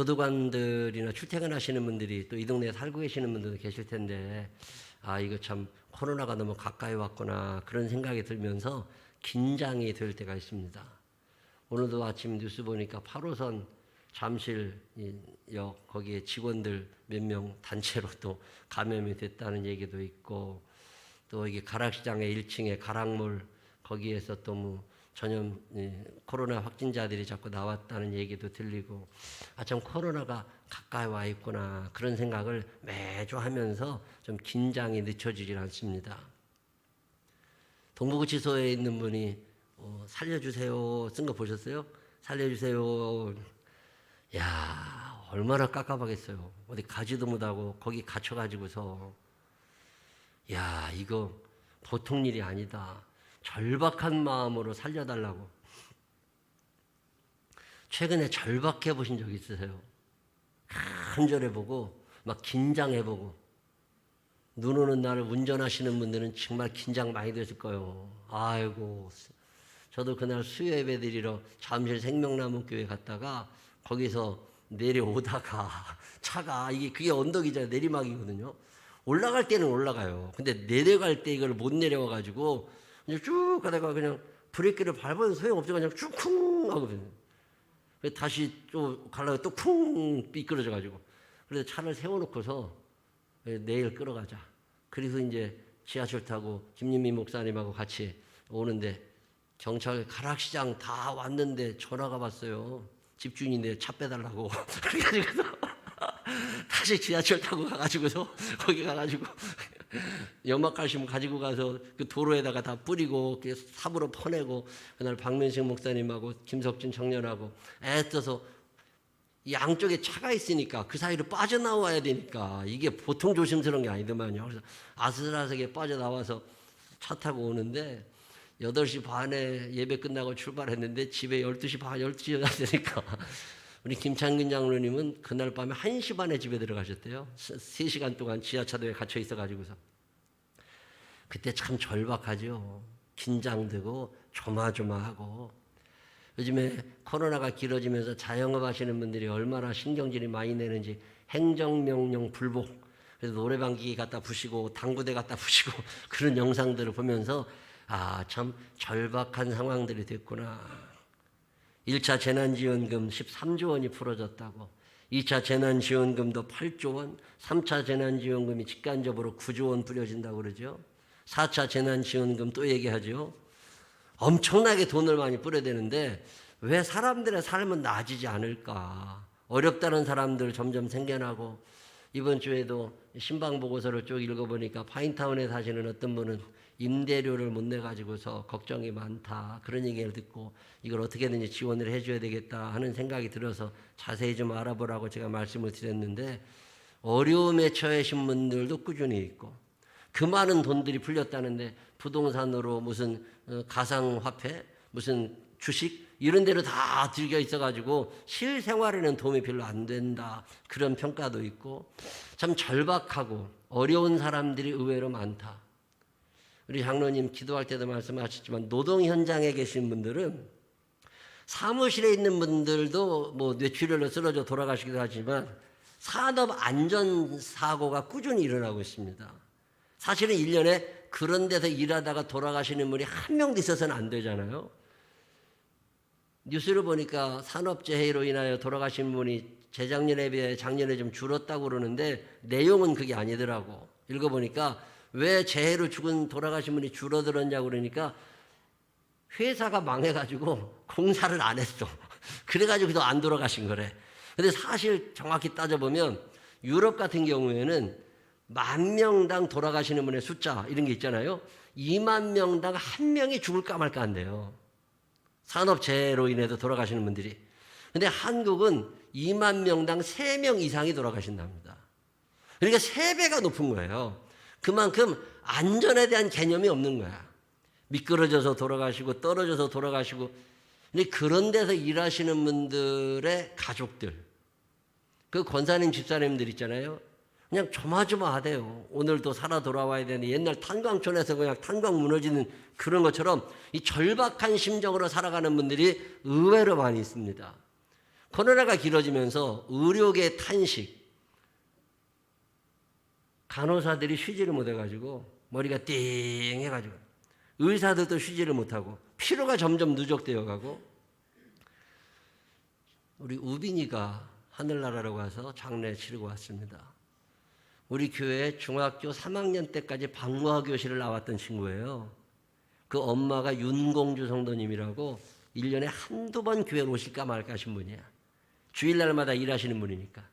교도관들이나 출퇴근하시는 분들이 또 이 동네에 살고 계시는 분들도 계실 텐데, 이거 참 코로나가 너무 가까이 왔구나 그런 생각이 들면서 긴장이 될 때가 있습니다. 오늘도 아침 뉴스 보니까 8호선 잠실역 거기에 직원들 몇 명 단체로 또 감염이 됐다는 얘기도 있고, 또 이게 가락시장의 1층에 가락몰 거기에서 또 뭐 전염 코로나 확진자들이 자꾸 나왔다는 얘기도 들리고, 참 코로나가 가까이 와 있구나 그런 생각을 매주 하면서 좀 긴장이 늦춰지질 않습니다. 동부구치소에 있는 분이 살려주세요 쓴 거 보셨어요? 살려주세요. 야, 얼마나 깝깝하겠어요. 어디 가지도 못하고 거기 갇혀가지고서, 야, 이거 보통 일이 아니다. 절박한 마음으로 살려달라고. 최근에 절박해 보신 적 있으세요? 간절해보고 막 긴장해보고. 눈 오는 날 운전하시는 분들은 정말 긴장 많이 되실 거예요. 아이고, 저도 그날 수요 예배 드리러 잠실 생명나무교회 갔다가 거기서 내려오다가 차가 그게 언덕이잖아요. 내리막이거든요. 올라갈 때는 올라가요. 근데 내려갈 때 이걸 못 내려와가지고 그냥 쭉 가다가 그냥 브레이크를 밟아도 소용없어. 그냥 쭉쿵 하거든요. 다시 또 가려고 또 쿵 미끄러져가지고. 그래서 차를 세워놓고서 내일 끌어가자. 그래서 이제 지하철 타고 김윤미 목사님하고 같이 오는데 경찰 가락시장 다 왔는데 전화가 왔어요. 집주인인데 차 빼달라고. 그래가지고 다시 지하철 타고 가가지고서 거기 가가지고 연막칼슘 가지고 가서 그 도로에다가 다 뿌리고 삽으로 퍼내고, 그날 박민식 목사님하고 김석진 청년하고 애써서 양쪽에 차가 있으니까 그 사이로 빠져나와야 되니까 이게 보통 조심스러운 게 아니더만요. 그래서 아슬아슬하게 빠져나와서 차 타고 오는데 8시 반에 예배 끝나고 출발했는데 집에 12시 반, 12시에 왔으니까 우리 김창근 장로님은 그날 밤에 1시 반에 집에 들어가셨대요. 3시간 동안 지하차도에 갇혀 있어가지고서. 그때 참 절박하죠. 긴장되고 조마조마하고. 요즘에 코로나가 길어지면서 자영업 하시는 분들이 얼마나 신경질이 많이 내는지 행정명령 불복. 그래서 노래방 기기 갖다 부시고 당구대 갖다 부시고 그런 영상들을 보면서 참 절박한 상황들이 됐구나. 1차 재난지원금 13조 원이 풀어졌다고, 2차 재난지원금도 8조 원, 3차 재난지원금이 직간접으로 9조 원 뿌려진다고 그러죠. 4차 재난지원금 또 얘기하죠. 엄청나게 돈을 많이 뿌려야 되는데 왜 사람들의 삶은 나아지지 않을까. 어렵다는 사람들 점점 생겨나고, 이번 주에도 신방보고서를 쭉 읽어보니까 파인타운에 사시는 어떤 분은 임대료를 못 내가지고서 걱정이 많다 그런 얘기를 듣고 이걸 어떻게든지 지원을 해줘야 되겠다 하는 생각이 들어서 자세히 좀 알아보라고 제가 말씀을 드렸는데, 어려움에 처해신 분들도 꾸준히 있고, 그 많은 돈들이 풀렸다는데 부동산으로 무슨 가상화폐 무슨 주식 이런 데로 다 들겨 있어가지고 실생활에는 도움이 별로 안 된다 그런 평가도 있고, 참 절박하고 어려운 사람들이 의외로 많다. 우리 장로님 기도할 때도 말씀하셨지만 노동 현장에 계신 분들은, 사무실에 있는 분들도 뭐 뇌출혈로 쓰러져 돌아가시기도 하지만 산업 안전사고가 꾸준히 일어나고 있습니다. 사실은 1년에 그런 데서 일하다가 돌아가시는 분이 한 명도 있어서는 안 되잖아요. 뉴스를 보니까 산업재해로 인하여 돌아가신 분이 재작년에 비해 작년에 좀 줄었다고 그러는데 내용은 그게 아니더라고. 읽어보니까 왜 재해로 돌아가신 분이 줄어들었냐고 그러니까 회사가 망해가지고 공사를 안 했어. 그래가지고 더 안 돌아가신 거래. 근데 사실 정확히 따져보면 유럽 같은 경우에는 10,000명당 돌아가시는 분의 숫자 이런 게 있잖아요. 20,000명당 1명이 죽을까 말까 한대요. 산업재해로 인해서 돌아가시는 분들이. 근데 한국은 20,000명당 3명 이상이 돌아가신답니다. 그러니까 3배가 높은 거예요. 그만큼 안전에 대한 개념이 없는 거야. 미끄러져서 돌아가시고 떨어져서 돌아가시고. 근데 그런 데서 일하시는 분들의 가족들, 그 권사님 집사님들 있잖아요. 그냥 조마조마하대요. 오늘도 살아 돌아와야 되는데 옛날 탄광촌에서 그냥 탄광 무너지는 그런 것처럼 이 절박한 심정으로 살아가는 분들이 의외로 많이 있습니다. 코로나가 길어지면서 의료계 탄식, 간호사들이 쉬지를 못해가지고 머리가 띵 해가지고 의사들도 쉬지를 못하고 피로가 점점 누적되어 가고 우리 우빈이가 하늘나라로 가서 장례 치르고 왔습니다. 우리 교회 중학교 3학년 때까지 방과후 교실을 나왔던 친구예요. 그 엄마가 윤공주 성도님이라고 1년에 한두 번 교회를 오실까 말까 하신 분이야. 주일날마다 일하시는 분이니까.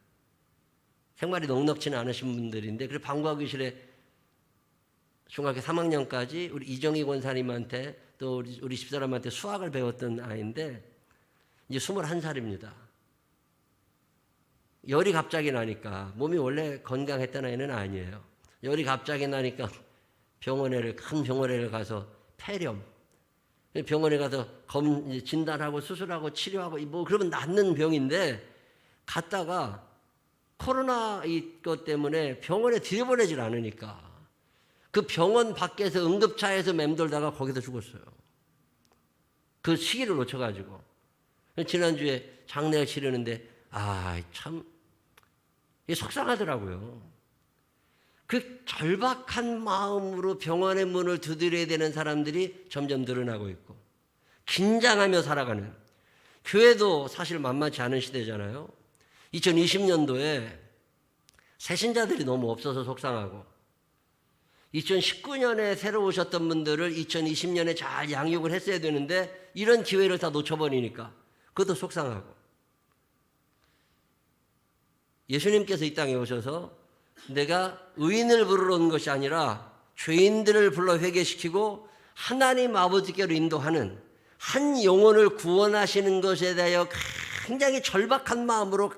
생활이 넉넉지는 않으신 분들인데 그래서 방과후 교실에 중학교 3학년까지 우리 이정희 권사님한테 또 우리 집사람한테 수학을 배웠던 아이인데 이제 21살입니다. 열이 갑자기 나니까 몸이 원래 건강했던 아이는 아니에요. 열이 갑자기 나니까 큰 병원에 가서 폐렴. 병원에 가서 진단하고 수술하고 치료하고 뭐 그러면 낫는 병인데 갔다가 코로나 이것 때문에 병원에 들여보내질 않으니까 그 병원 밖에서 응급차에서 맴돌다가 거기서 죽었어요. 그 시기를 놓쳐가지고. 지난주에 장례를 치르는데 참 속상하더라고요. 그 절박한 마음으로 병원의 문을 두드려야 되는 사람들이 점점 늘어나고 있고 긴장하며 살아가는 교회도 사실 만만치 않은 시대잖아요. 2020년도에 새신자들이 너무 없어서 속상하고 2019년에 새로 오셨던 분들을 2020년에 잘 양육을 했어야 되는데 이런 기회를 다 놓쳐버리니까 그것도 속상하고 예수님께서 이 땅에 오셔서 내가 의인을 부르러 온 것이 아니라 죄인들을 불러 회개시키고 하나님 아버지께로 인도하는 한 영혼을 구원하시는 것에 대하여 굉장히 절박한 마음으로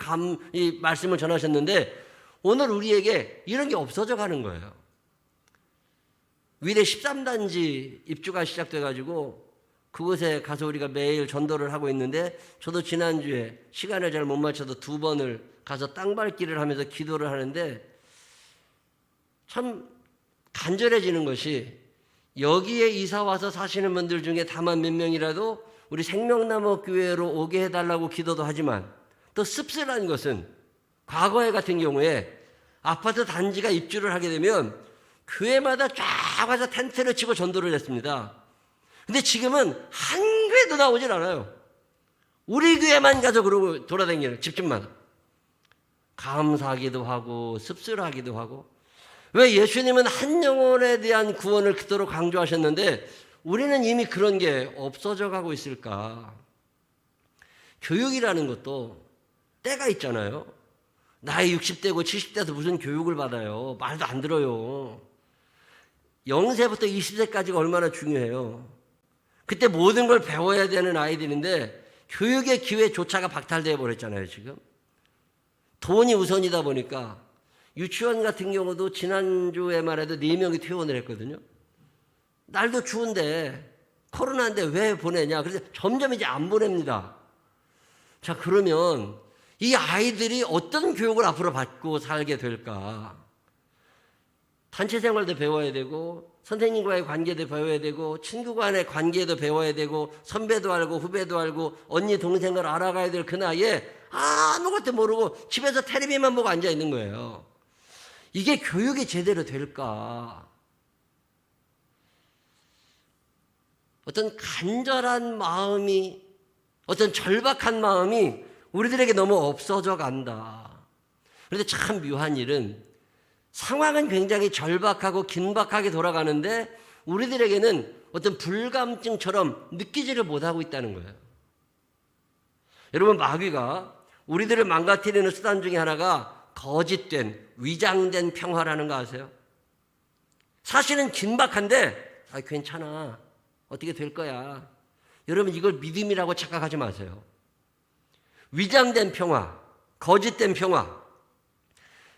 이 말씀을 전하셨는데 오늘 우리에게 이런 게 없어져 가는 거예요. 위례 13단지 입주가 시작돼가지고 그곳에 가서 우리가 매일 전도를 하고 있는데 저도 지난주에 시간을 잘 못 맞춰서 2번을 가서 땅밟기를 하면서 기도를 하는데 참 간절해지는 것이 여기에 이사와서 사시는 분들 중에 다만 몇 명이라도 우리 생명나무 교회로 오게 해달라고 기도도 하지만 또 씁쓸한 것은 과거에 같은 경우에 아파트 단지가 입주를 하게 되면 교회마다 쫙 와서 텐트를 치고 전도를 했습니다. 근데 지금은 한 교회도 나오질 않아요. 우리 교회만 가서 그러고 돌아다니는 집집마다. 감사하기도 하고 씁쓸하기도 하고 왜 예수님은 한 영혼에 대한 구원을 그토록 강조하셨는데 우리는 이미 그런 게 없어져 가고 있을까? 교육이라는 것도 때가 있잖아요. 나이 60대고 70대에서 무슨 교육을 받아요. 말도 안 들어요. 0세부터 20세까지가 얼마나 중요해요. 그때 모든 걸 배워야 되는 아이들인데 교육의 기회조차가 박탈되어 버렸잖아요. 지금 돈이 우선이다 보니까 유치원 같은 경우도 지난주에만 해도 4명이 퇴원을 했거든요. 날도 추운데 코로나인데 왜 보내냐. 그래서 점점 이제 안 보냅니다. 자, 그러면 이 아이들이 어떤 교육을 앞으로 받고 살게 될까? 단체 생활도 배워야 되고 선생님과의 관계도 배워야 되고 친구 간의 관계도 배워야 되고 선배도 알고 후배도 알고 언니 동생을 알아가야 될 그 나이에 아무것도 모르고 집에서 텔레비만 보고 앉아 있는 거예요. 이게 교육이 제대로 될까? 어떤 간절한 마음이 어떤 절박한 마음이 우리들에게 너무 없어져 간다. 그런데 참 묘한 일은 상황은 굉장히 절박하고 긴박하게 돌아가는데 우리들에게는 어떤 불감증처럼 느끼지를 못하고 있다는 거예요. 여러분, 마귀가 우리들을 망가뜨리는 수단 중에 하나가 거짓된, 위장된 평화라는 거 아세요? 사실은 긴박한데 괜찮아, 어떻게 될 거야. 여러분, 이걸 믿음이라고 착각하지 마세요. 위장된 평화, 거짓된 평화.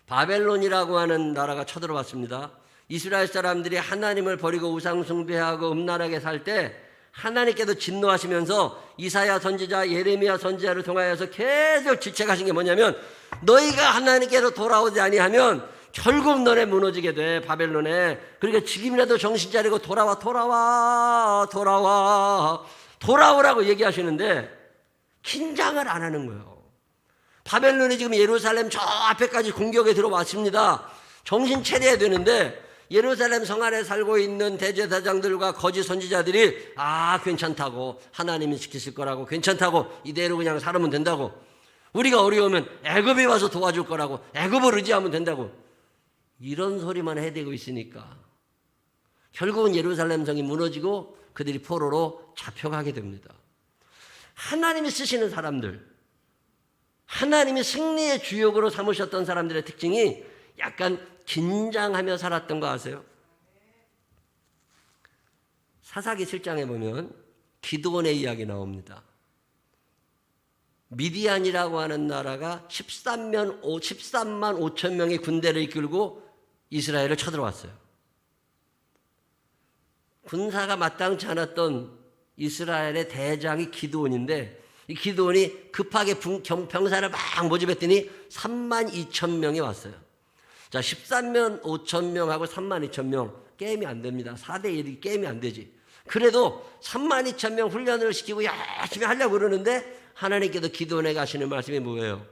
바벨론이라고 하는 나라가 쳐들어왔습니다. 이스라엘 사람들이 하나님을 버리고 우상 숭배하고 음란하게 살 때 하나님께도 진노하시면서 이사야 선지자, 예레미야 선지자를 통하여서 계속 질책하신 게 뭐냐면 너희가 하나님께로 돌아오지 아니하면 결국 너네 무너지게 돼, 바벨론에. 그러니까 지금이라도 정신 차리고 돌아오라고 얘기하시는데 긴장을 안 하는 거예요. 바벨론이 지금 예루살렘 저 앞에까지 공격에 들어왔습니다. 정신 차려야 되는데 예루살렘 성 안에 살고 있는 대제사장들과 거짓 선지자들이 괜찮다고, 하나님이 지키실 거라고, 괜찮다고, 이대로 그냥 살면 된다고, 우리가 어려우면 애굽에 와서 도와줄 거라고, 애굽을 의지하면 된다고, 이런 소리만 해대고 있으니까 결국은 예루살렘 성이 무너지고 그들이 포로로 잡혀가게 됩니다. 하나님이 쓰시는 사람들, 하나님이 승리의 주역으로 삼으셨던 사람들의 특징이 약간 긴장하며 살았던 거 아세요? 사사기 7장에 보면 기드온의 이야기 나옵니다. 미디안이라고 하는 나라가 13만 5천 명의 군대를 이끌고 이스라엘을 쳐들어왔어요. 군사가 마땅치 않았던 이스라엘의 대장이 기드온인데, 이 기드온이 급하게 병사를 막 모집했더니 3만 2천 명이 왔어요. 자, 13만 5천 명하고 3만 2천 명 게임이 안 됩니다. 4대 1이 게임이 안 되지. 그래도 3만 2천 명 훈련을 시키고 열심히 하려고 그러는데 하나님께서 기드온에게 하시는 말씀이 뭐예요?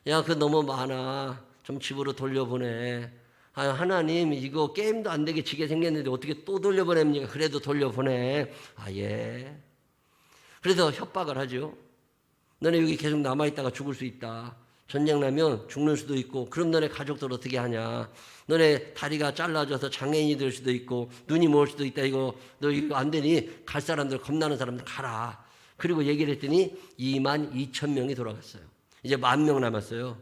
야, 그거 너무 많아. 좀 집으로 돌려보내. 하나님, 이거 게임도 안 되게 지게 생겼는데 어떻게 또 돌려보냅니까? 그래도 돌려보내. 예. 그래서 협박을 하죠. 너네 여기 계속 남아있다가 죽을 수 있다. 전쟁 나면 죽는 수도 있고, 그럼 너네 가족들 어떻게 하냐? 너네 다리가 잘라져서 장애인이 될 수도 있고, 눈이 멀 수도 있다. 너 이거 안 되니 갈 사람들, 겁나는 사람들 가라. 그리고 얘기를 했더니 2만 2천 명이 돌아갔어요. 이제 10,000명 남았어요.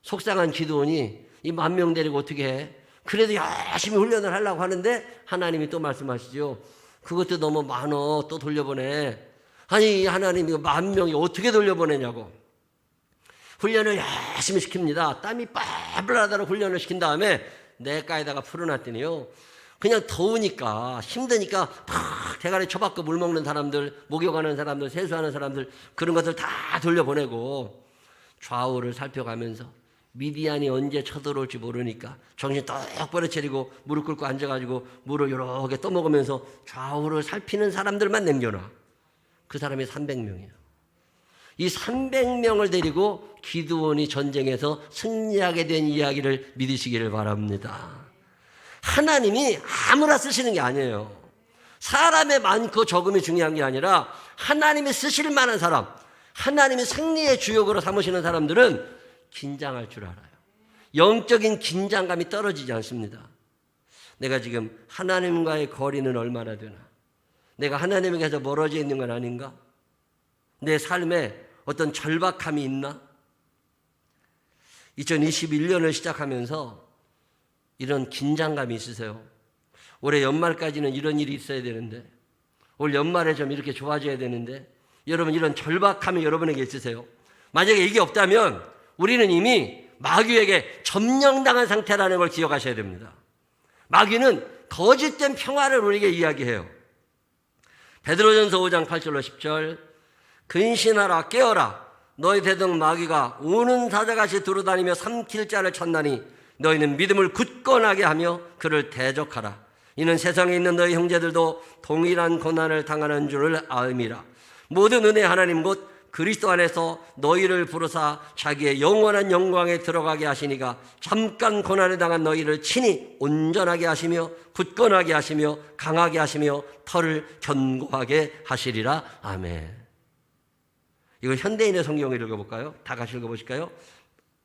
속상한 기드온이 이 10,000명 데리고 어떻게 해? 그래도 열심히 훈련을 하려고 하는데 하나님이 또 말씀하시죠. 그것도 너무 많어. 또 돌려보내. 아니, 하나님 이거 10,000명이 어떻게 돌려보내냐고. 훈련을 열심히 시킵니다. 땀이 뻘뻘 나도록 훈련을 시킨 다음에 냇가에다가 풀어놨더니요, 그냥 더우니까 힘드니까 팍 대가리 쳐박고 물 먹는 사람들, 목욕하는 사람들, 세수하는 사람들, 그런 것들 다 돌려보내고 좌우를 살펴가면서 미디안이 언제 쳐들어올지 모르니까 정신 똑바로 차리고 무릎 꿇고 앉아가지고 물을 요렇게 떠먹으면서 좌우를 살피는 사람들만 남겨놔. 그 사람이 300명이에요. 이 300명을 데리고 기드온이 전쟁에서 승리하게 된 이야기를 믿으시기를 바랍니다. 하나님이 아무나 쓰시는 게 아니에요. 사람의 많고 적음이 중요한 게 아니라 하나님이 쓰실 만한 사람, 하나님이 승리의 주역으로 삼으시는 사람들은 긴장할 줄 알아요. 영적인 긴장감이 떨어지지 않습니다. 내가 지금 하나님과의 거리는 얼마나 되나? 내가 하나님에게서 멀어져 있는 건 아닌가? 내 삶에 어떤 절박함이 있나? 2021년을 시작하면서 이런 긴장감이 있으세요? 올해 연말까지는 이런 일이 있어야 되는데, 올 연말에 좀 이렇게 좋아져야 되는데, 여러분 이런 절박함이 여러분에게 있으세요? 만약에 이게 없다면 우리는 이미 마귀에게 점령당한 상태라는 걸 기억하셔야 됩니다. 마귀는 거짓된 평화를 우리에게 이야기해요. 베드로전서 5장 8절로 10절, 근신하라 깨어라, 너희 대적 마귀가 우는 사자같이 두루다니며 삼킬 자를 찾나니 너희는 믿음을 굳건하게 하며 그를 대적하라. 이는 세상에 있는 너희 형제들도 동일한 고난을 당하는 줄을 아음이라. 모든 은혜 하나님 곧 그리스도 안에서 너희를 부르사 자기의 영원한 영광에 들어가게 하시니가 잠깐 고난을 당한 너희를 친히 온전하게 하시며 굳건하게 하시며 강하게 하시며 터를 견고하게 하시리라. 아멘. 이거 현대인의 성경을 읽어볼까요? 다 같이 읽어보실까요?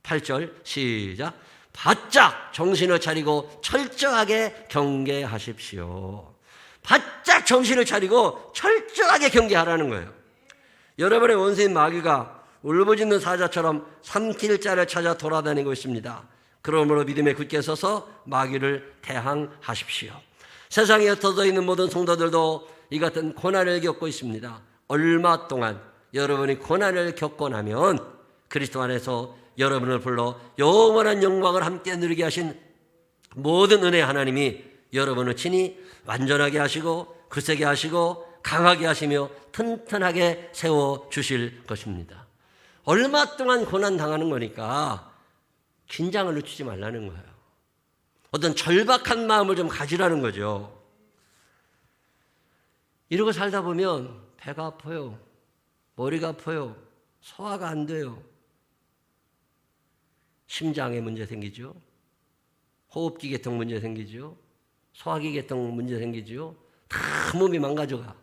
8절 시작. 바짝 정신을 차리고 철저하게 경계하십시오. 바짝 정신을 차리고 철저하게 경계하라는 거예요. 여러분의 원수인 마귀가 울부짖는 사자처럼 삼킬 자를 찾아 돌아다니고 있습니다. 그러므로 믿음에 굳게 서서 마귀를 대항하십시오. 세상에 흩어져 있는 모든 성도들도 이 같은 고난을 겪고 있습니다. 얼마 동안 여러분이 고난을 겪고 나면 그리스도 안에서 여러분을 불러 영원한 영광을 함께 누리게 하신 모든 은혜 하나님이 여러분을 친히 완전하게 하시고 굳세게 하시고 강하게 하시며 튼튼하게 세워주실 것입니다. 얼마 동안 고난 당하는 거니까 긴장을 늦추지 말라는 거예요. 어떤 절박한 마음을 좀 가지라는 거죠. 이러고 살다 보면 배가 아파요. 머리가 아파요. 소화가 안 돼요. 심장에 문제 생기죠. 호흡기 계통 문제 생기죠. 소화기 계통 문제 생기죠. 다 몸이 망가져가.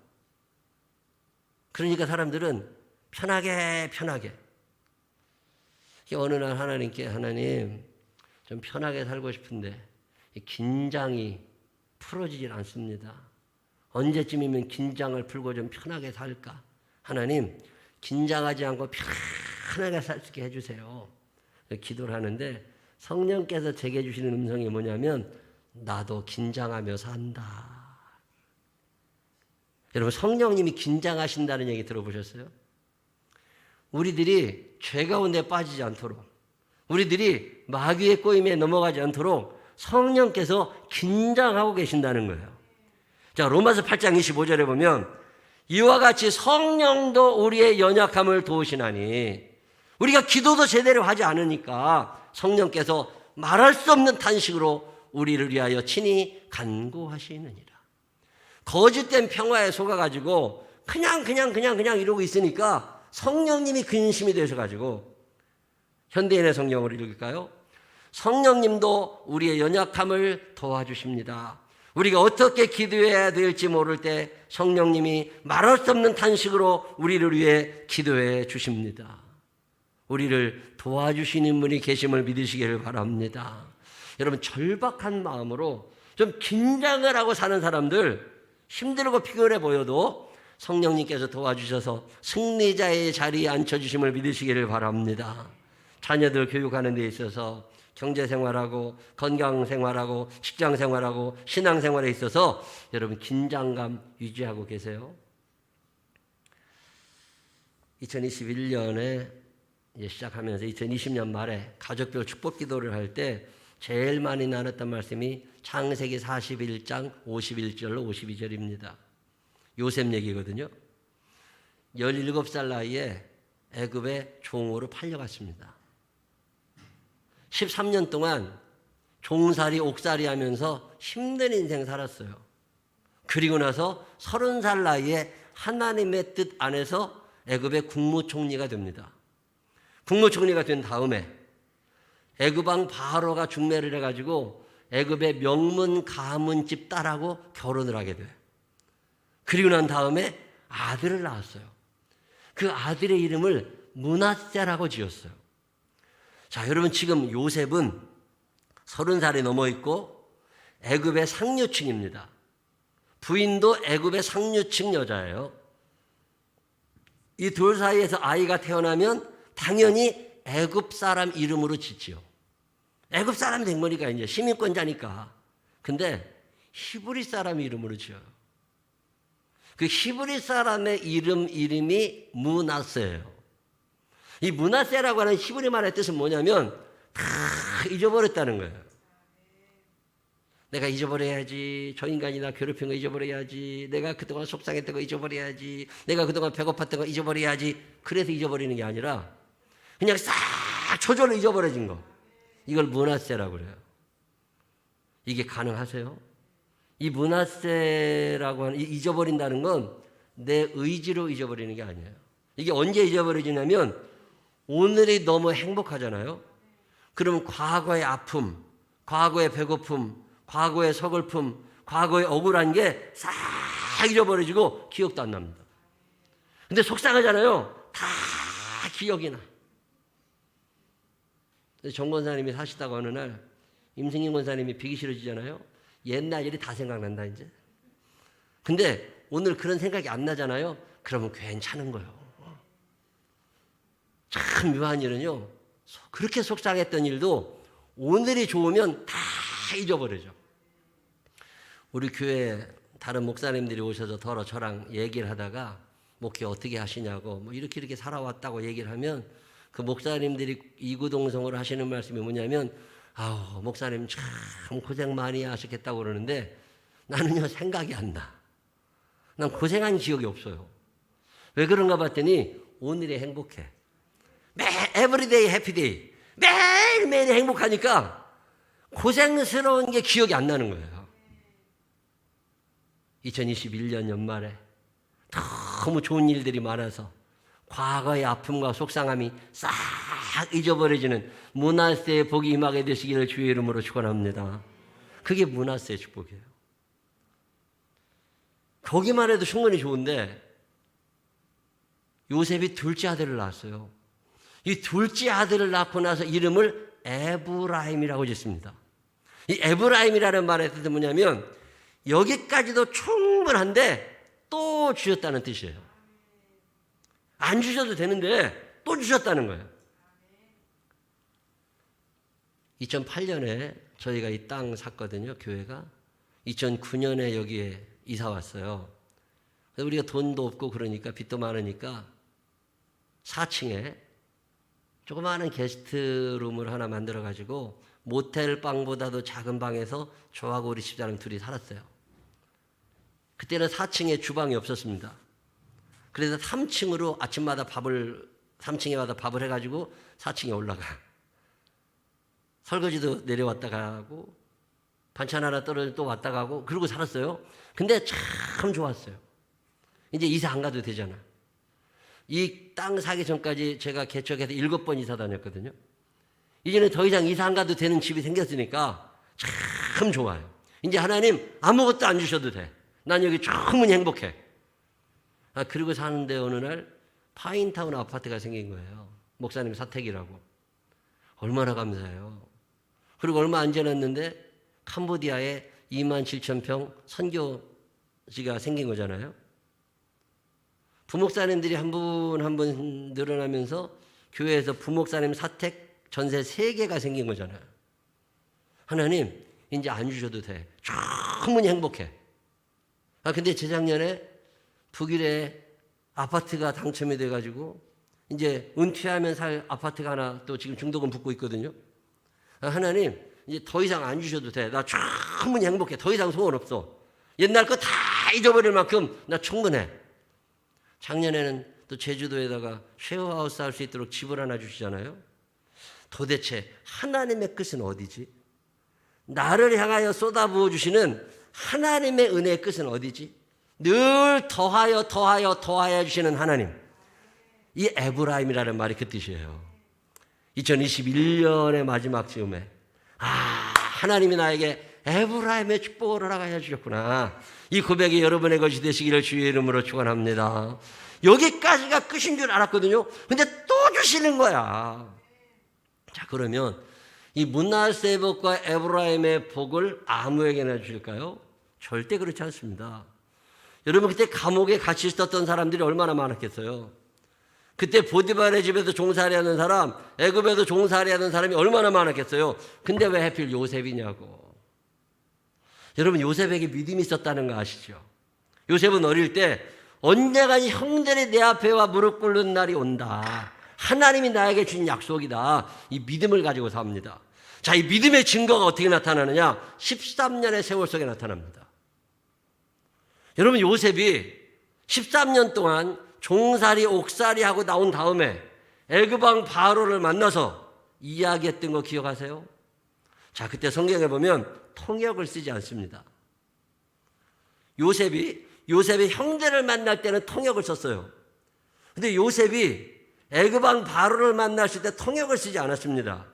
그러니까 사람들은 편하게 어느 날 하나님께 하나님 좀 편하게 살고 싶은데 긴장이 풀어지질 않습니다. 언제쯤이면 긴장을 풀고 좀 편하게 살까? 하나님 긴장하지 않고 편하게 살 수 있게 해주세요. 기도를 하는데 성령께서 제게 주시는 음성이 뭐냐면 나도 긴장하며 산다. 여러분 성령님이 긴장하신다는 얘기 들어보셨어요? 우리들이 죄 가운데 빠지지 않도록 우리들이 마귀의 꼬임에 넘어가지 않도록 성령께서 긴장하고 계신다는 거예요. 자, 로마서 8장 25절에 보면 이와 같이 성령도 우리의 연약함을 도우시나니 우리가 기도도 제대로 하지 않으니까 성령께서 말할 수 없는 탄식으로 우리를 위하여 친히 간구하시느니라. 거짓된 평화에 속아가지고 그냥 이러고 있으니까 성령님이 근심이 되셔가지고 현대인의 성경으로 읽을까요? 성령님도 우리의 연약함을 도와주십니다. 우리가 어떻게 기도해야 될지 모를 때 성령님이 말할 수 없는 탄식으로 우리를 위해 기도해 주십니다. 우리를 도와주시는 분이 계심을 믿으시기를 바랍니다. 여러분 절박한 마음으로 좀 긴장을 하고 사는 사람들 힘들고 피곤해 보여도 성령님께서 도와주셔서 승리자의 자리에 앉혀주심을 믿으시기를 바랍니다. 자녀들 교육하는 데 있어서 경제생활하고 건강생활하고 직장생활하고 신앙생활에 있어서 여러분 긴장감 유지하고 계세요? 2021년에 시작하면서 2020년 말에 가족별 축복기도를 할 때 제일 많이 나눴던 말씀이 창세기 41장 51절로 52절입니다. 요셉 얘기거든요. 17살 나이에 애굽의 종으로 팔려갔습니다. 13년 동안 종살이 옥살이 하면서 힘든 인생 살았어요. 그리고 나서 30살 나이에 하나님의 뜻 안에서 애굽의 국무총리가 됩니다. 국무총리가 된 다음에 애굽왕 바로가 중매를 해가지고 애굽의 명문 가문집 딸하고 결혼을 하게 돼요. 그리고 난 다음에 아들을 낳았어요. 그 아들의 이름을 므낫세라고 지었어요. 자, 여러분 지금 요셉은 30살이 넘어 있고 애굽의 상류층입니다. 부인도 애굽의 상류층 여자예요. 이 둘 사이에서 아이가 태어나면 당연히 애굽 사람 이름으로 짓지요. 애굽 사람이 된 거니까 이제 시민권자니까. 근데 히브리 사람 이름으로 지어요. 그 히브리 사람의 이름이 므낫세예요. 이 므낫세라고 하는 히브리 말의 뜻은 뭐냐면 다 잊어버렸다는 거예요. 내가 잊어버려야지. 저 인간이 나 괴롭힌 거 잊어버려야지. 내가 그동안 속상했던 거 잊어버려야지. 내가 그동안 배고팠던 거 잊어버려야지. 그래서 잊어버리는 게 아니라 그냥 싹 저절로 잊어버려진 거. 이걸 므낫세라고 그래요. 이게 가능하세요? 이 므낫세라고 하는 잊어버린다는 건 내 의지로 잊어버리는 게 아니에요. 이게 언제 잊어버려지냐면 오늘이 너무 행복하잖아요. 그러면 과거의 아픔, 과거의 배고픔, 과거의 서글픔, 과거의 억울한 게 싹 잊어버려지고 기억도 안 납니다. 근데 속상하잖아요. 다 기억이 나. 정 권사님이 사시다가 어느 날 임승인 권사님이 비기 싫어지잖아요. 옛날 일이 다 생각난다 이제. 근데 오늘 그런 생각이 안 나잖아요. 그러면 괜찮은 거예요. 참 묘한 일은요. 그렇게 속상했던 일도 오늘이 좋으면 다 잊어버려져. 우리 교회 다른 목사님들이 오셔서 더러 저랑 얘기를 하다가 목회 어떻게 하시냐고 뭐 이렇게 살아왔다고 얘기를 하면 그 목사님들이 이구동성으로 하시는 말씀이 뭐냐면 아우 목사님 참 고생 많이 하셨겠다고 그러는데 나는요 생각이 안 나. 난 고생한 기억이 없어요. 왜 그런가 봤더니 오늘이 행복해. 에브리데이 해피데이. 매일매일 행복하니까 고생스러운 게 기억이 안 나는 거예요. 2021년 연말에 너무 좋은 일들이 많아서 과거의 아픔과 속상함이 싹 잊어버려지는 므낫세의 복이 임하게 되시기를 주의 이름으로 축원합니다. 그게 므낫세의 축복이에요. 거기만 해도 충분히 좋은데 요셉이 둘째 아들을 낳았어요. 이 둘째 아들을 낳고 나서 이름을 에브라임이라고 짓습니다. 이 에브라임이라는 말의 뜻은 뭐냐면 여기까지도 충분한데 또 주셨다는 뜻이에요. 안 주셔도 되는데 또 주셨다는 거예요. 2008년에 저희가 이 땅 샀거든요. 교회가 2009년에 여기에 이사 왔어요. 그래서 우리가 돈도 없고 그러니까 빚도 많으니까 4층에 조그마한 게스트룸을 하나 만들어가지고 모텔 방보다도 작은 방에서 저하고 우리 집사람 둘이 살았어요. 그때는 4층에 주방이 없었습니다. 그래서 3층으로 아침마다 3층에 밥을 해가지고 4층에 올라가. 설거지도 내려왔다 가고 반찬 하나 떨어져 또 왔다 가고 그러고 살았어요. 근데 참 좋았어요. 이제 이사 안 가도 되잖아. 이 땅 사기 전까지 제가 개척해서 7번 이사 다녔거든요. 이제는 더 이상 이사 안 가도 되는 집이 생겼으니까 참 좋아요. 이제 하나님 아무것도 안 주셔도 돼. 난 여기 충분히 행복해. 그리고 사는데 어느 날 파인타운 아파트가 생긴 거예요. 목사님 사택이라고. 얼마나 감사해요. 그리고 얼마 안 지났는데 캄보디아에 27,000평 선교지가 생긴 거잖아요. 부목사님들이 한 분 한 분 늘어나면서 교회에서 부목사님 사택 전세 3개가 생긴 거잖아요. 하나님 이제 안 주셔도 돼. 충분히 행복해. 근데 재작년에 북일에 아파트가 당첨이 돼가지고 이제 은퇴하면 살 아파트가 하나 또 지금 중도금 붙고 있거든요. 하나님 이제 더 이상 안 주셔도 돼. 나 충분히 행복해. 더 이상 소원 없어. 옛날 거 다 잊어버릴 만큼 나 충분해. 작년에는 또 제주도에다가 쉐어하우스 할 수 있도록 집을 하나 주시잖아요. 도대체 하나님의 끝은 어디지? 나를 향하여 쏟아부어 주시는 하나님의 은혜의 끝은 어디지? 늘 더하여 주시는 하나님. 이 에브라임이라는 말이 그 뜻이에요. 2021년의 마지막 즈음에 하나님이 나에게 에브라임의 축복을 허락하여 주셨구나. 이 고백이 여러분의 것이 되시기를 주의 이름으로 축원합니다. 여기까지가 끝인 줄 알았거든요. 근데 또 주시는 거야. 자, 그러면 이 므낫세의 복과 에브라임의 복을 아무에게나 주실까요? 절대 그렇지 않습니다. 여러분 그때 감옥에 갇혀 있었던 사람들이 얼마나 많았겠어요. 그때 보디발의 집에서 종살이 하는 사람, 애굽에서 종살이 하는 사람이 얼마나 많았겠어요. 근데 왜 하필 요셉이냐고. 여러분 요셉에게 믿음이 있었다는 거 아시죠? 요셉은 어릴 때 언젠가 형들이 내 앞에 와 무릎 꿇는 날이 온다. 하나님이 나에게 준 약속이다. 이 믿음을 가지고 삽니다. 자, 이 믿음의 증거가 어떻게 나타나느냐? 13년의 세월 속에 나타납니다. 여러분 요셉이 13년 동안 종살이 옥살이 하고 나온 다음에 애굽왕 바로를 만나서 이야기했던 거 기억하세요? 자, 그때 성경에 보면 통역을 쓰지 않습니다. 요셉이 형제를 만날 때는 통역을 썼어요. 근데 요셉이 애굽왕 바로를 만났을 때 통역을 쓰지 않았습니다.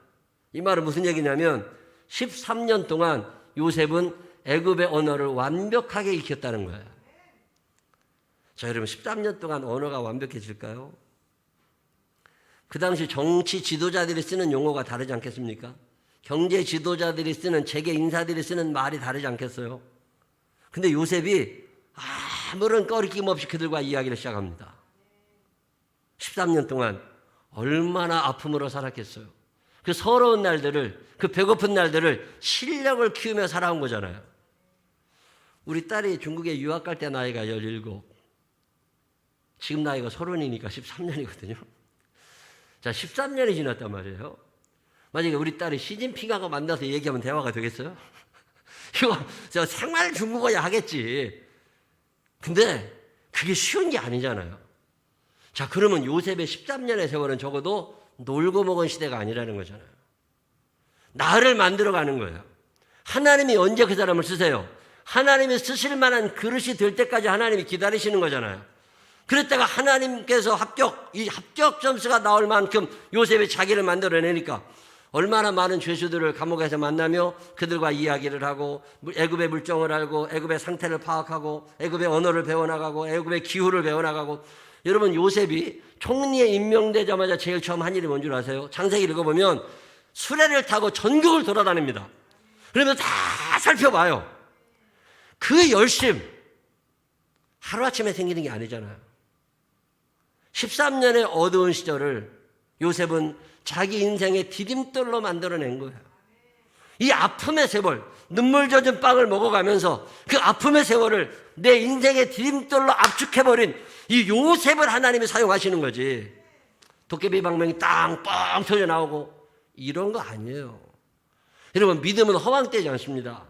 이 말은 무슨 얘기냐면 13년 동안 요셉은 애굽의 언어를 완벽하게 익혔다는 거예요. 자, 여러분 13년 동안 언어가 완벽해질까요? 그 당시 정치 지도자들이 쓰는 용어가 다르지 않겠습니까? 경제 지도자들이 쓰는 재계 인사들이 쓰는 말이 다르지 않겠어요? 근데 요셉이 아무런 꺼리낌 없이 그들과 이야기를 시작합니다. 13년 동안 얼마나 아픔으로 살았겠어요. 그 서러운 날들을, 그 배고픈 날들을 실력을 키우며 살아온 거잖아요. 우리 딸이 중국에 유학 갈 때 나이가 17, 지금 나이가 30이니까 13년이거든요. 자, 13년이 지났단 말이에요. 만약에 우리 딸이 시진핑하고 만나서 얘기하면 대화가 되겠어요? 이거 저 생활 중국어야 하겠지. 근데 그게 쉬운 게 아니잖아요. 자, 그러면 요셉의 13년의 세월은 적어도 놀고 먹은 시대가 아니라는 거잖아요. 나를 만들어가는 거예요. 하나님이 언제 그 사람을 쓰세요? 하나님이 쓰실 만한 그릇이 될 때까지 하나님이 기다리시는 거잖아요. 그랬다가 하나님께서 이 합격 점수가 나올 만큼 요셉이 자기를 만들어내니까 얼마나 많은 죄수들을 감옥에서 만나며 그들과 이야기를 하고 애굽의 물정을 알고 애굽의 상태를 파악하고 애굽의 언어를 배워나가고 애굽의 기후를 배워나가고. 여러분, 요셉이 총리에 임명되자마자 제일 처음 한 일이 뭔 줄 아세요? 창세기 읽어보면 수레를 타고 전국을 돌아다닙니다. 그러면 다 살펴봐요. 그 열심 하루아침에 생기는 게 아니잖아요. 13년의 어두운 시절을 요셉은 자기 인생의 디딤돌로 만들어낸 거예요. 이 아픔의 세월, 눈물 젖은 빵을 먹어가면서 그 아픔의 세월을 내 인생의 디딤돌로 압축해버린 이 요셉을 하나님이 사용하시는 거지. 도깨비 방망이 땅 뻥 터져 나오고 이런 거 아니에요. 여러분, 믿음은 허황되지 않습니다.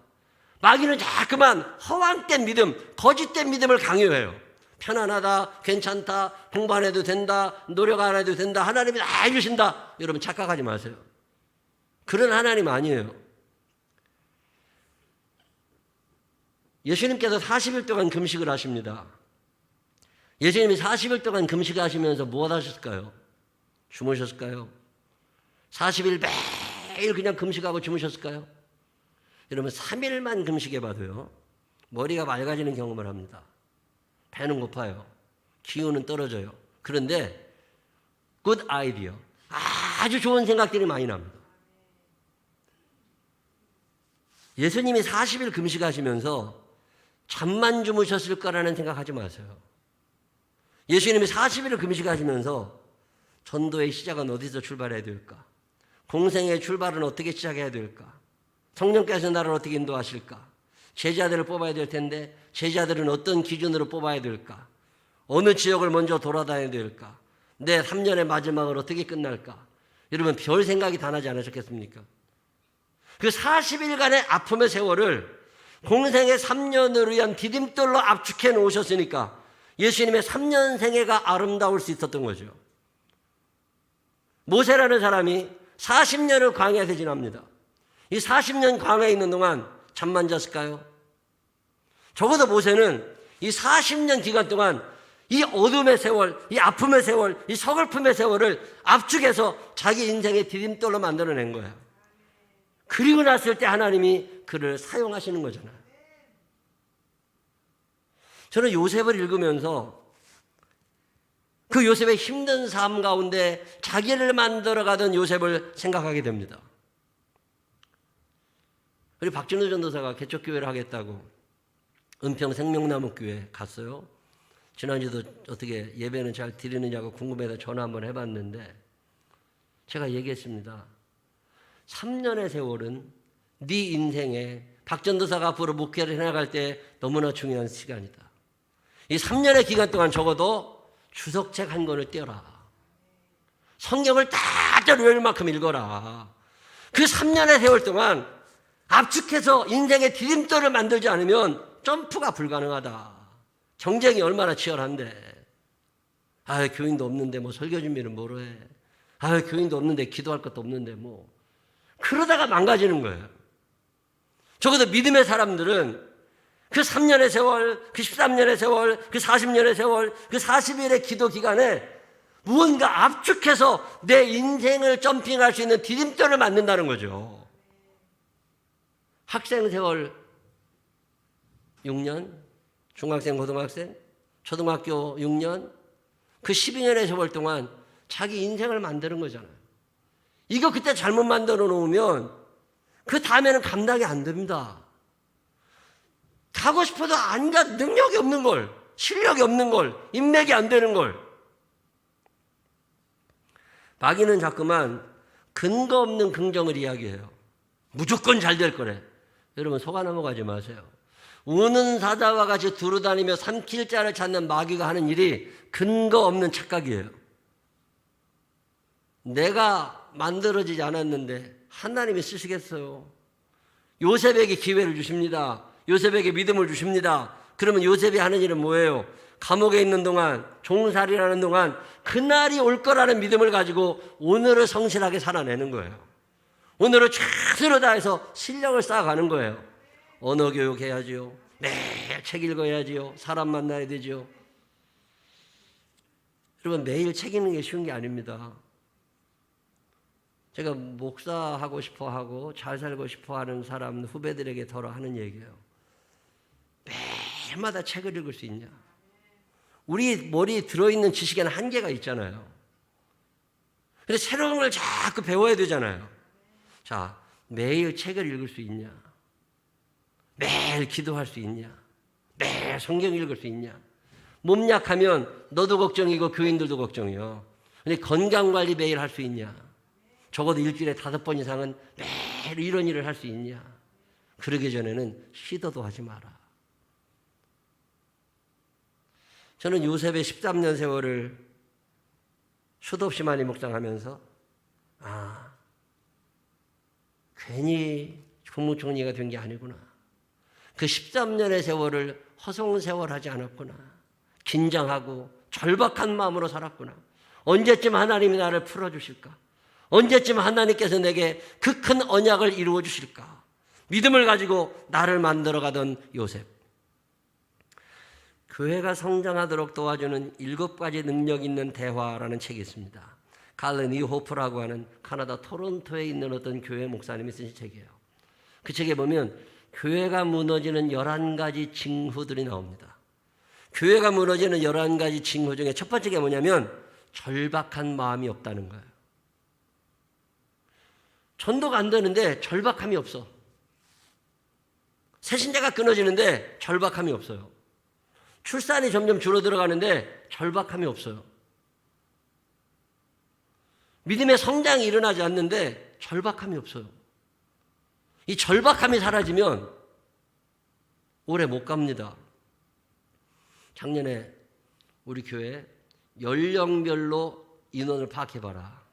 마귀는 자꾸만 허황된 믿음, 거짓된 믿음을 강요해요. 편안하다, 괜찮다, 공부 안 해도 된다, 노력 안 해도 된다, 하나님이 다 해주신다. 여러분, 착각하지 마세요. 그런 하나님 아니에요. 예수님께서 40일 동안 금식을 하십니다. 예수님이 40일 동안 금식을 하시면서 무엇 하셨을까요? 주무셨을까요? 40일 매일 그냥 금식하고 주무셨을까요? 여러분, 3일만 금식해봐도요, 머리가 맑아지는 경험을 합니다. 배는 고파요. 기운은 떨어져요. 그런데 good idea, 아주 좋은 생각들이 많이 납니다. 예수님이 40일 금식하시면서 잠만 주무셨을 거라는 생각하지 마세요. 예수님이 40일을 금식하시면서 전도의 시작은 어디서 출발해야 될까? 공생의 출발은 어떻게 시작해야 될까? 성령께서 나를 어떻게 인도하실까? 제자들을 뽑아야 될 텐데 제자들은 어떤 기준으로 뽑아야 될까? 어느 지역을 먼저 돌아다녀야 될까? 내 3년의 마지막을 어떻게 끝날까? 여러분, 별 생각이 다 나지 않으셨겠습니까? 그 40일간의 아픔의 세월을 공생의 3년을 위한 디딤돌로 압축해 놓으셨으니까 예수님의 3년 생애가 아름다울 수 있었던 거죠. 모세라는 사람이 40년을 광야에서 지납니다. 이 40년 광야에 있는 동안 잠만 잤을까요? 적어도 모세는 이 40년 기간 동안 이 어둠의 세월, 이 아픔의 세월, 이 서글픔의 세월을 압축해서 자기 인생의 디딤돌로 만들어낸 거예요. 그리고 났을 때 하나님이 그를 사용하시는 거잖아요. 저는 요셉을 읽으면서 그 요셉의 힘든 삶 가운데 자기를 만들어가던 요셉을 생각하게 됩니다. 우리 박진우 전도사가 개척교회를 하겠다고 은평 생명나무교회 갔어요. 지난주도 어떻게 예배는 잘 드리느냐고 궁금해서 전화 한번 해봤는데 제가 얘기했습니다. 3년의 세월은 네 인생에 박 전도사가 앞으로 목회를 해나갈 때 너무나 중요한 시간이다. 이 3년의 기간 동안 적어도 주석책 한 권을 떼어라. 성경을 다 외울 만큼 읽어라. 그 3년의 세월 동안 압축해서 인생의 디딤돌을 만들지 않으면 점프가 불가능하다. 경쟁이 얼마나 치열한데. 교인도 없는데 뭐 설교 준비는 뭐로 해. 교인도 없는데 기도할 것도 없는데 뭐. 그러다가 망가지는 거예요. 적어도 믿음의 사람들은 그 3년의 세월, 그 13년의 세월, 그 40년의 세월, 그 40일의 기도 기간에 무언가 압축해서 내 인생을 점핑할 수 있는 디딤돌을 만든다는 거죠. 학생 세월 6년, 중학생, 고등학생, 초등학교 6년, 그 12년의 세월 동안 자기 인생을 만드는 거잖아요. 이거 그때 잘못 만들어 놓으면 그 다음에는 감당이 안 됩니다. 가고 싶어도 안 가, 능력이 없는 걸, 실력이 없는 걸, 인맥이 안 되는 걸. 마귀는 자꾸만 근거 없는 긍정을 이야기해요. 무조건 잘 될 거래. 여러분, 속아 넘어가지 마세요. 우는 사자와 같이 두루다니며 삼킬 자를 찾는 마귀가 하는 일이 근거 없는 착각이에요. 내가 만들어지지 않았는데 하나님이 쓰시겠어요. 요셉에게 기회를 주십니다. 요셉에게 믿음을 주십니다. 그러면 요셉이 하는 일은 뭐예요? 감옥에 있는 동안, 종살이라는 동안 그날이 올 거라는 믿음을 가지고 오늘을 성실하게 살아내는 거예요. 오늘을 최선을 다해서 실력을 쌓아가는 거예요. 언어 교육해야지요. 매일 책 읽어야지요. 사람 만나야 되지요. 여러분, 매일 책 읽는 게 쉬운 게 아닙니다. 제가 목사하고 싶어하고 잘 살고 싶어하는 사람 후배들에게 더러 하는 얘기예요. 매일마다 책을 읽을 수 있냐? 우리 머리에 들어있는 지식에는 한계가 있잖아요. 근데 새로운 걸 자꾸 배워야 되잖아요. 자, 매일 책을 읽을 수 있냐? 매일 기도할 수 있냐? 매일 성경 읽을 수 있냐? 몸 약하면 너도 걱정이고 교인들도 걱정이요. 근데 건강관리 매일 할 수 있냐? 적어도 일주일에 5번 이상은 매일 이런 일을 할 수 있냐? 그러기 전에는 시도도 하지 마라. 저는 요셉의 13년 세월을 수도 없이 많이 묵상하면서 괜히 국무총리가 된 게 아니구나. 그 13년의 세월을 허송세월하지 않았구나. 긴장하고 절박한 마음으로 살았구나. 언제쯤 하나님이 나를 풀어주실까? 언제쯤 하나님께서 내게 그 큰 언약을 이루어 주실까? 믿음을 가지고 나를 만들어가던 요셉. 교회가 성장하도록 도와주는 7가지 능력 있는 대화라는 책이 있습니다. 칼 니호프라고 하는 카나다 토론토에 있는 어떤 교회 목사님이 쓴 책이에요. 그 책에 보면 교회가 무너지는 11가지 징후들이 나옵니다. 교회가 무너지는 11가지 징후 중에 첫 번째가 뭐냐면 절박한 마음이 없다는 거예요. 전도가 안 되는데 절박함이 없어. 새신자가 끊어지는데 절박함이 없어요. 출산이 점점 줄어들어가는데 절박함이 없어요. 믿음의 성장이 일어나지 않는데 절박함이 없어요. 이 절박함이 사라지면 오래 못 갑니다. 작년에 우리 교회 연령별로 인원을 파악해봐라.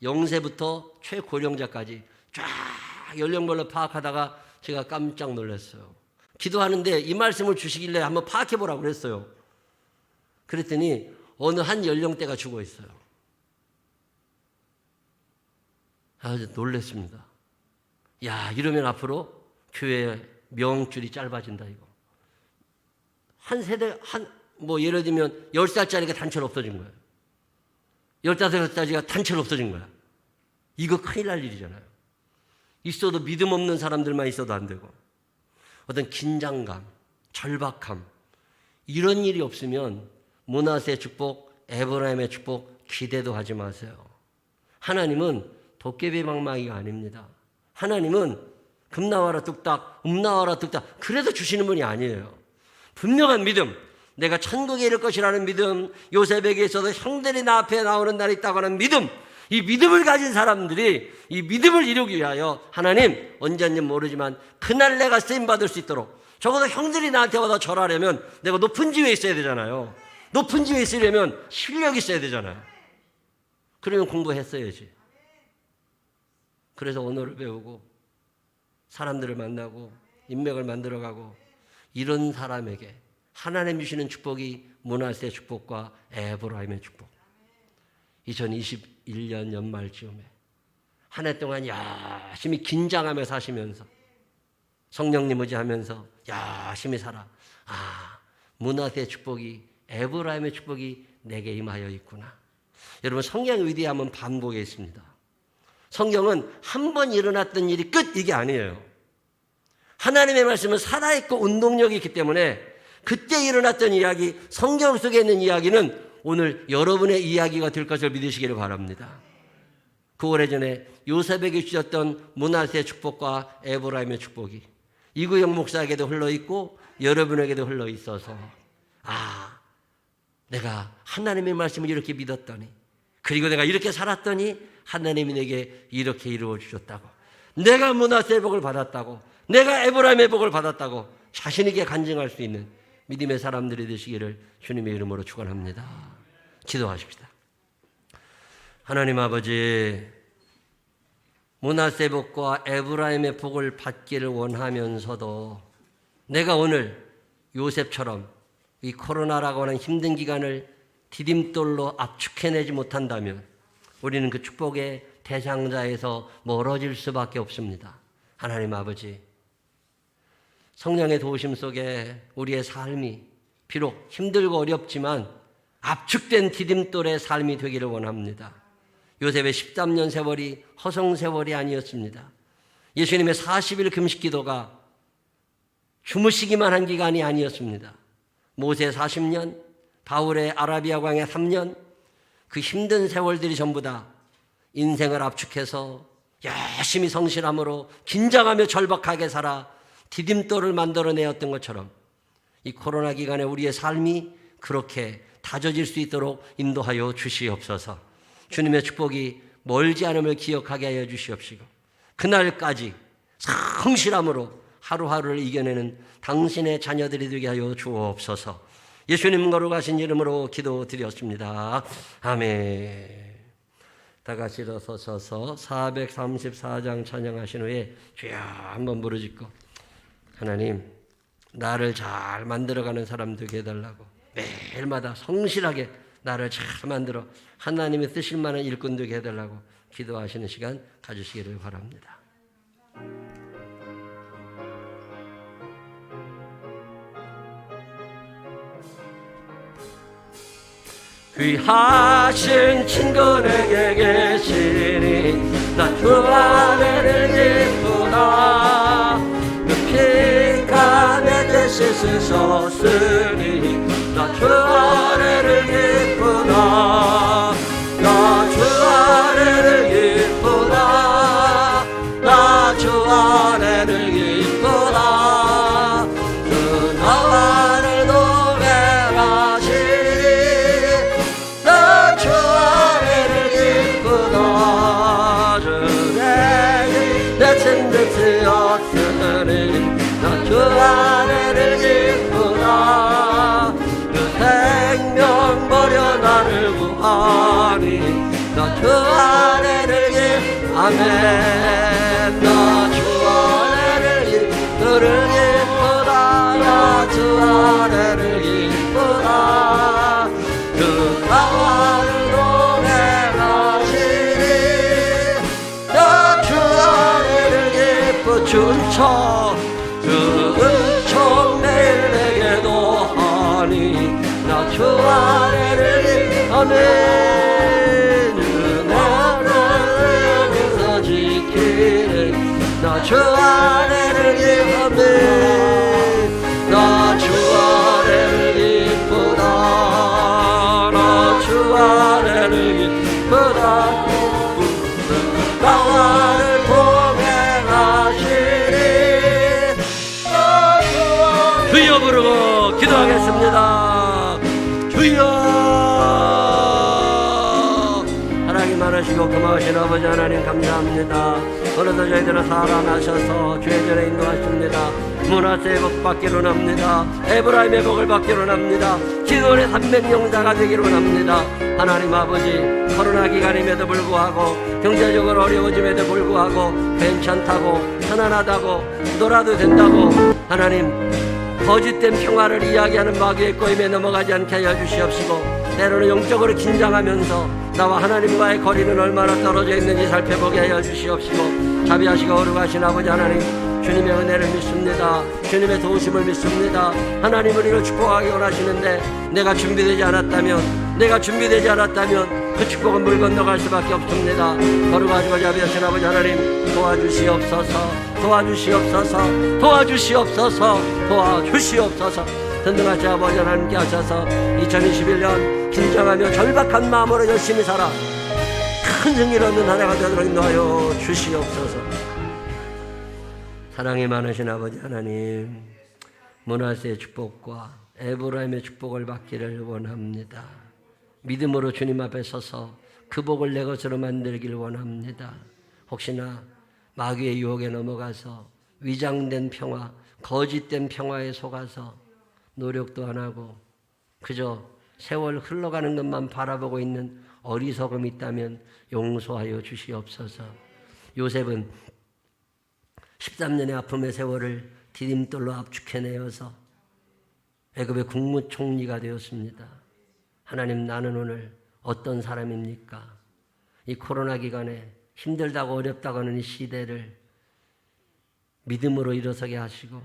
0세부터 최고령자까지 쫙 연령별로 파악하다가 제가 깜짝 놀랐어요. 기도하는데 이 말씀을 주시길래 한번 파악해보라고 그랬어요. 그랬더니 어느 한 연령대가 죽어 있어요. 아주 놀랐습니다. 야, 이러면 앞으로 교회 명줄이 짧아진다 이거. 한 세대 예를 들면 10살짜리가 단체로 없어진 거예요. 15살짜리가 단체로 없어진 거야. 이거 큰일 날 일이잖아요. 있어도 믿음 없는 사람들만 있어도 안 되고 어떤 긴장감, 절박함 이런 일이 없으면 므낫세의 축복, 에브라임의 축복 기대도 하지 마세요. 하나님은 도깨비 방망이가 아닙니다. 하나님은 금 나와라 뚝딱, 음 나와라 뚝딱 그래도 주시는 분이 아니에요. 분명한 믿음, 내가 천국에 이를 것이라는 믿음, 요셉에게 있어서 형들이 나 앞에 나오는 날이 있다고 하는 믿음, 이 믿음을 가진 사람들이 이 믿음을 이루기 위하여 하나님 언제인지 모르지만 그날 내가 쓰임받을 수 있도록 적어도 형들이 나한테 와서 절하려면 내가 높은 지위에 있어야 되잖아요. 높은 지위에 있으려면 실력이 있어야 되잖아요. 그러면 공부했어야지. 그래서 언어를 배우고 사람들을 만나고 인맥을 만들어가고 이런 사람에게 하나님 주시는 축복이 므낫세의 축복과 에브라임의 축복. 2021년 연말쯤에 한 해 동안 열심히 긴장하며 사시면서 성령님 의지하면서 열심히 살아. 므낫세의 축복이 에브라임의 축복이 내게 임하여 있구나. 여러분 성경의 위대함은 반복에 있습니다. 성경은 한 번 일어났던 일이 끝 이게 아니에요. 하나님의 말씀은 살아있고 운동력이 있기 때문에 그때 일어났던 이야기, 성경 속에 있는 이야기는 오늘 여러분의 이야기가 될 것을 믿으시기를 바랍니다. 그 오래전에 요셉에게 주셨던 므낫세의 축복과 에브라임의 축복이 이구영 목사에게도 흘러있고 여러분에게도 흘러있어서 내가 하나님의 말씀을 이렇게 믿었더니 그리고 내가 이렇게 살았더니 하나님이 내게 이렇게 이루어 주셨다고, 내가 므낫세의 복을 받았다고, 내가 에브라임의 복을 받았다고 자신 있게 간증할 수 있는 믿음의 사람들이 되시기를 주님의 이름으로 축원합니다. 기도하십시다. 하나님 아버지, 므낫세의 복과 에브라임의 복을 받기를 원하면서도 내가 오늘 요셉처럼 이 코로나라고 하는 힘든 기간을 디딤돌로 압축해내지 못한다면 우리는 그 축복의 대상자에서 멀어질 수밖에 없습니다. 하나님 아버지, 성령의 도우심 속에 우리의 삶이 비록 힘들고 어렵지만 압축된 디딤돌의 삶이 되기를 원합니다. 요셉의 13년 세월이 허송 세월이 아니었습니다. 예수님의 40일 금식 기도가 주무시기만 한 기간이 아니었습니다. 모세 40년, 바울의 아라비아 광야 3년, 그 힘든 세월들이 전부 다 인생을 압축해서 열심히 성실함으로 긴장하며 절박하게 살아 디딤돌을 만들어내었던 것처럼 이 코로나 기간에 우리의 삶이 그렇게 다져질 수 있도록 인도하여 주시옵소서. 주님의 축복이 멀지 않음을 기억하게 하여 주시옵시고 그날까지 성실함으로 하루하루를 이겨내는 당신의 자녀들이 되게 하여 주옵소서. 예수님 거룩하신 이름으로 기도드렸습니다. 아멘. 다 같이 일어서셔서 434장 찬양하신 후에 주여 한번 부르짖고 하나님 나를 잘 만들어가는 사람 되게 해달라고 매일마다 성실하게 나를 잘 만들어 하나님이 쓰실 만한 일꾼 되게 해달라고 기도하시는 시간 가지시기를 바랍니다. 귀하신 친구에게 계시니 나 주 아래를 기쁘다. 그 피가 내 죄 씻으셨으니 나 주 아래를 기쁘다. 나 주 아래를 기쁘다. 나 주 아래를 기쁘다. 그 나를 도배하시니 나 주 아래를 기쁘다. 주의 내 친구 되었으니 나 주 아래를 기쁘다. 그 생명 버려 나를 구하니 나 주 아래를 기쁘다. 아멘. 나 주 아래를 기쁘다. 나 주 아래를 기쁘다. 그 나를 도배하시니 나 주 아래를 기쁘다. 준처 그 은총 매일 내게도 하니 나 주 아래를 아멘. 은혜를 지키네 나 주 아래를 기쁘네. 나 주 아래를 기쁘다. 나 주 아래를 기쁘다. 나를 동행하시니 주여 부르고 기도하겠습니다. 주여. 하나님 많으시고 고마우신 아버지 하나님 감사합니다. 오늘도 저희들은 살아나셔서 주의 전에 인도하십니다. 문화세의 복 받기로 합니다. 에브라임의 복을 받기로 합니다. 기도의 300용사가 되기로 합니다. 하나님 아버지 코로나 기간임에도 불구하고 경제적으로 어려워짐에도 불구하고 괜찮다고 편안하다고 놀아도 된다고 하나님 거짓된 평화를 이야기하는 마귀의 꼬임에 넘어가지 않게 하여 주시옵시고 때로는 영적으로 긴장하면서 나와 하나님과의 거리는 얼마나 떨어져 있는지 살펴보게 하여 주시옵시고 자비하시고 거룩하신 아버지 하나님 주님의 은혜를 믿습니다. 주님의 도우심을 믿습니다. 하나님 우리를 축복하기 원하시는데 내가 준비되지 않았다면 그 축복은 물 건너갈 수밖에 없습니다. 거룩하시고 자비하신 아버지 하나님 도와주시옵소서. 든든하신 아버지 하나님께 하셔서 2021년 긴장하며 절박한 마음으로 열심히 살아 큰 승리를 얻는 한 해가 되도록 인도하여 주시옵소서. 사랑이 많으신 아버지 하나님 문화세의 축복과 에브라임의 축복을 받기를 원합니다. 믿음으로 주님 앞에 서서 그 복을 내 것으로 만들기를 원합니다. 혹시나 마귀의 유혹에 넘어가서 위장된 평화, 거짓된 평화에 속아서 노력도 안 하고 그저 세월 흘러가는 것만 바라보고 있는 어리석음이 있다면 용서하여 주시옵소서. 요셉은 13년의 아픔의 세월을 디딤돌로 압축해내어서 애굽의 국무총리가 되었습니다. 하나님 나는 오늘 어떤 사람입니까? 이 코로나 기간에 힘들다고 어렵다고 하는 이 시대를 믿음으로 일어서게 하시고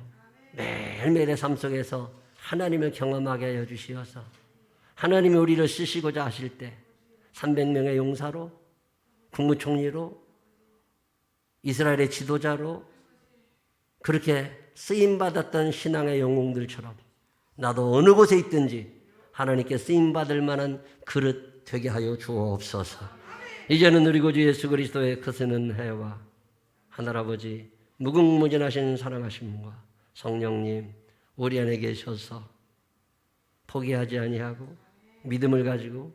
매일매일의 삶 속에서 하나님을 경험하게 하여 주시어서 하나님이 우리를 쓰시고자 하실 때 300명의 용사로, 국무총리로, 이스라엘의 지도자로 그렇게 쓰임받았던 신앙의 영웅들처럼 나도 어느 곳에 있든지 하나님께 쓰임받을 만한 그릇 되게 하여 주옵소서. 이제는 우리 구주 예수 그리스도의 크신 은혜와 하늘아버지 무궁무진하신 사랑하신 분과 성령님 우리 안에 계셔서 포기하지 아니하고 믿음을 가지고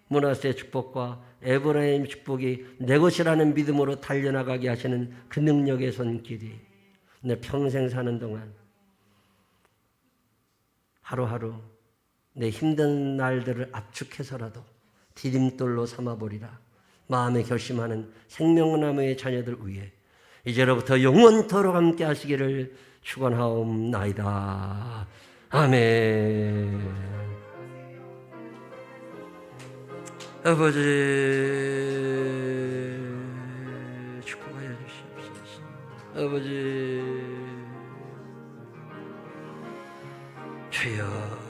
므낫세의 축복과 에브라임의 축복이 내 것이라는 믿음으로 달려나가게 하시는 그 능력의 손길이 내 평생 사는 동안 하루하루 내 힘든 날들을 압축해서라도 디딤돌로 삼아보리라 마음에 결심하는 생명나무의 자녀들 위해 이제로부터 영원토록 함께 하시기를 축원하옵나이다. 아멘. 아버지 축복하여 주시옵소서. 아버지 주여